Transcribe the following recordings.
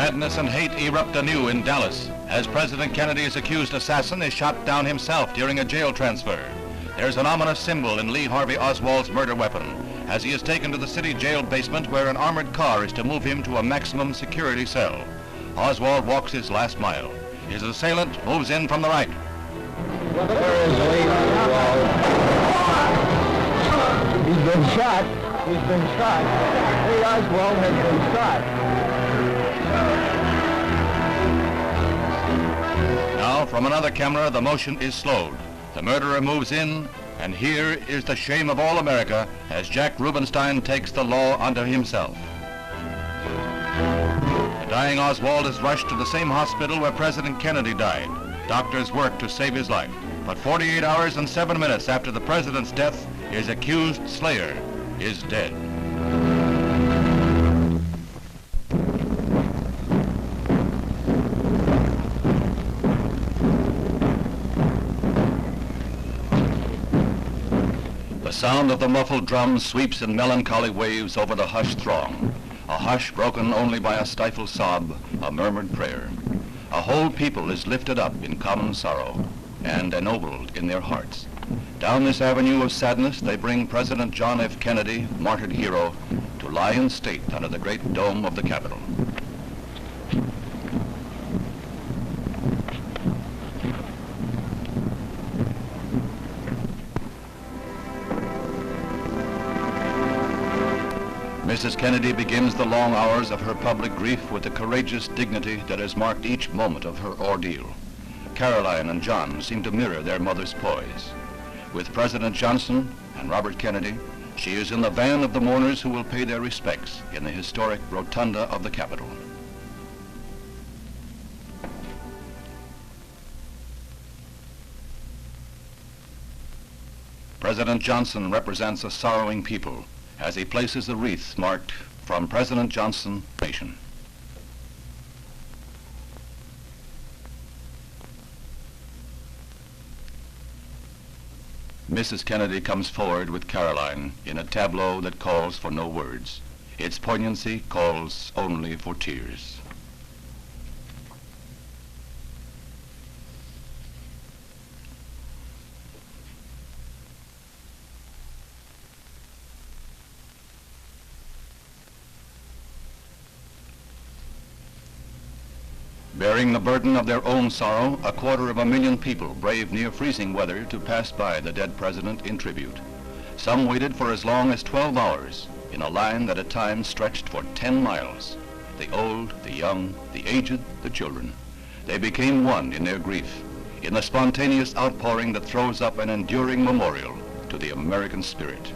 Sadness and hate erupt anew in Dallas as President Kennedy's accused assassin is shot down himself during a jail transfer. There's an ominous symbol in Lee Harvey Oswald's murder weapon as he is taken to the city jail basement where an armored car is to move him to a maximum security cell. Oswald walks his last mile. His assailant moves in from the right. There is Lee Oswald. He's been shot. He's been shot. Lee Oswald has been shot. Now, from another camera, the motion is slowed. The murderer moves in, and here is the shame of all America as Jack Rubenstein takes the law unto himself. The dying Oswald is rushed to the same hospital where President Kennedy died. Doctors work to save his life. But 48 hours and 7 minutes after the president's death, his accused slayer is dead. The sound of the muffled drum sweeps in melancholy waves over the hushed throng. A hush broken only by a stifled sob, a murmured prayer. A whole people is lifted up in common sorrow and ennobled in their hearts. Down this avenue of sadness, they bring President John F. Kennedy, martyred hero, to lie in state under the great dome of the Capitol. Mrs. Kennedy begins the long hours of her public grief with the courageous dignity that has marked each moment of her ordeal. Caroline and John seem to mirror their mother's poise. With President Johnson and Robert Kennedy, she is in the van of the mourners who will pay their respects in the historic rotunda of the Capitol. President Johnson represents a sorrowing people as he places the wreath marked "From President Johnson, Nation." Mrs. Kennedy comes forward with Caroline in a tableau that calls for no words. Its poignancy calls only for tears. Bearing the burden of their own sorrow, 250,000 people braved near freezing weather to pass by the dead president in tribute. Some waited for as long as 12 hours in a line that at times stretched for 10 miles. The old, the young, the aged, the children. They became one in their grief, in the spontaneous outpouring that throws up an enduring memorial to the American spirit.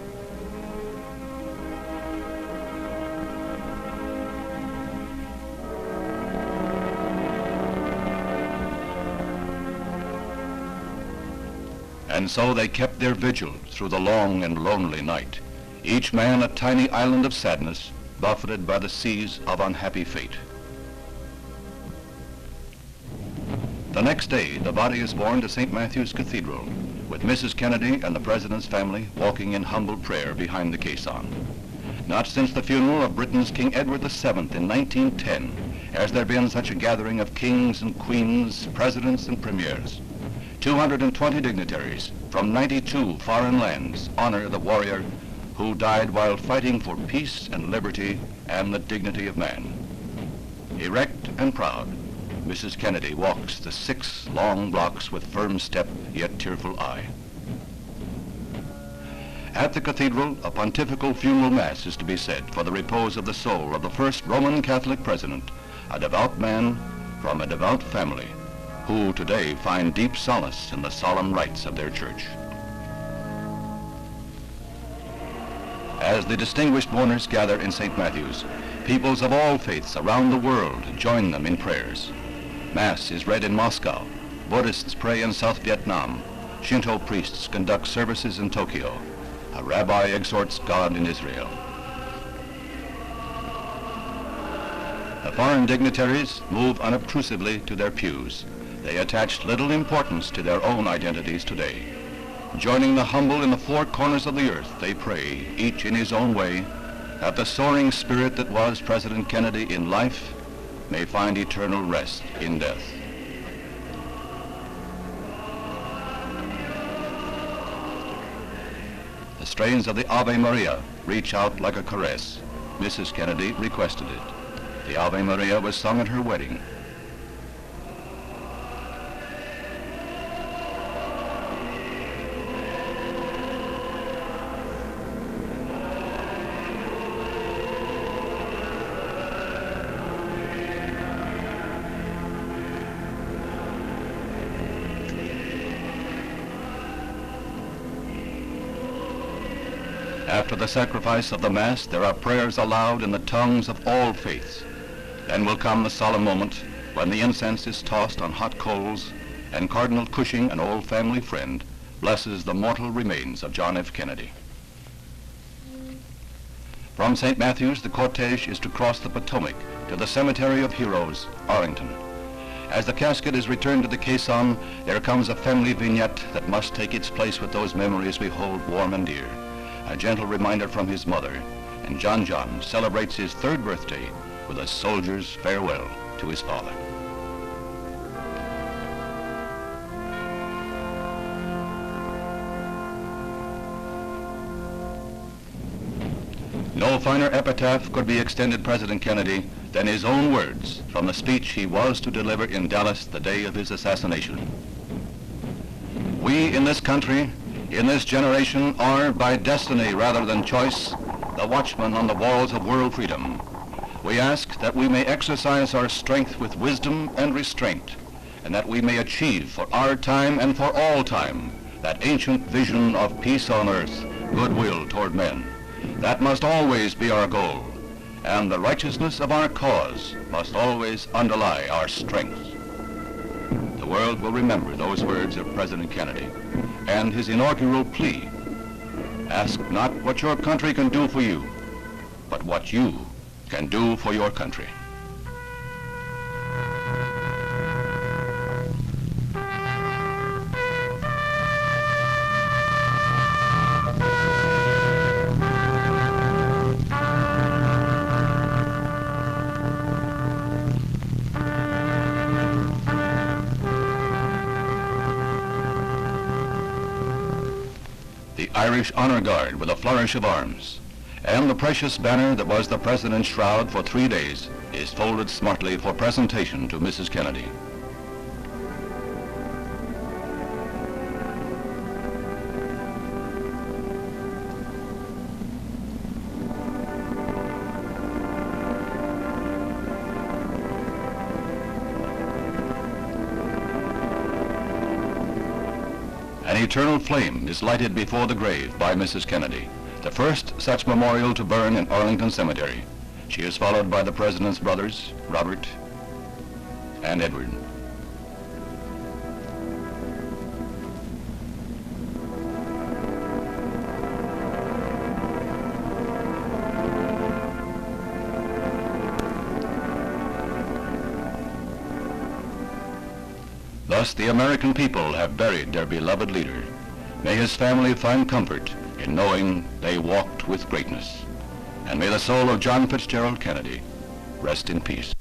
And so they kept their vigil through the long and lonely night, each man a tiny island of sadness, buffeted by the seas of unhappy fate. The next day, the body is borne to St. Matthew's Cathedral, with Mrs. Kennedy and the President's family walking in humble prayer behind the caisson. Not since the funeral of Britain's King Edward VII in 1910 has there been such a gathering of kings and queens, presidents and premiers. 220 dignitaries from 92 foreign lands honor the warrior who died while fighting for peace and liberty and the dignity of man. Erect and proud, Mrs. Kennedy walks the 6 long blocks with firm step yet tearful eye. At the cathedral, a pontifical funeral mass is to be said for the repose of the soul of the first Roman Catholic president, a devout man from a devout family, who today find deep solace in the solemn rites of their church. As the distinguished mourners gather in St. Matthew's, peoples of all faiths around the world join them in prayers. Mass is read in Moscow, Buddhists pray in South Vietnam, Shinto priests conduct services in Tokyo, a rabbi exhorts God in Israel. The foreign dignitaries move unobtrusively to their pews. They attached little importance to their own identities today. Joining the humble in the 4 corners of the earth, they pray, each in his own way, that the soaring spirit that was President Kennedy in life may find eternal rest in death. The strains of the Ave Maria reach out like a caress. Mrs. Kennedy requested it. The Ave Maria was sung at her wedding. After the sacrifice of the Mass, there are prayers aloud in the tongues of all faiths. Then will come the solemn moment when the incense is tossed on hot coals and Cardinal Cushing, an old family friend, blesses the mortal remains of John F. Kennedy. From St. Matthew's, the cortege is to cross the Potomac to the cemetery of heroes, Arlington. As the casket is returned to the caisson, there comes a family vignette that must take its place with those memories we hold warm and dear. A gentle reminder from his mother, and John celebrates his 3rd birthday with a soldier's farewell to his father. No finer epitaph could be extended President Kennedy than his own words from the speech he was to deliver in Dallas the day of his assassination. We in this country, in this generation, are, by destiny rather than choice, the watchmen on the walls of world freedom. We ask that we may exercise our strength with wisdom and restraint, and that we may achieve for our time and for all time that ancient vision of peace on earth, goodwill toward men. That must always be our goal, and the righteousness of our cause must always underlie our strength. The world will remember those words of President Kennedy and his inaugural plea: ask not what your country can do for you, but what you can do for your country. The Irish Honor Guard with a flourish of arms, and the precious banner that was the President's shroud for 3 days is folded smartly for presentation to Mrs. Kennedy. An eternal flame is lighted before the grave by Mrs. Kennedy, the first such memorial to burn in Arlington Cemetery. She is followed by the President's brothers, Robert and Edward. Thus the American people have buried their beloved leader. May his family find comfort in knowing they walked with greatness. And may the soul of John Fitzgerald Kennedy rest in peace.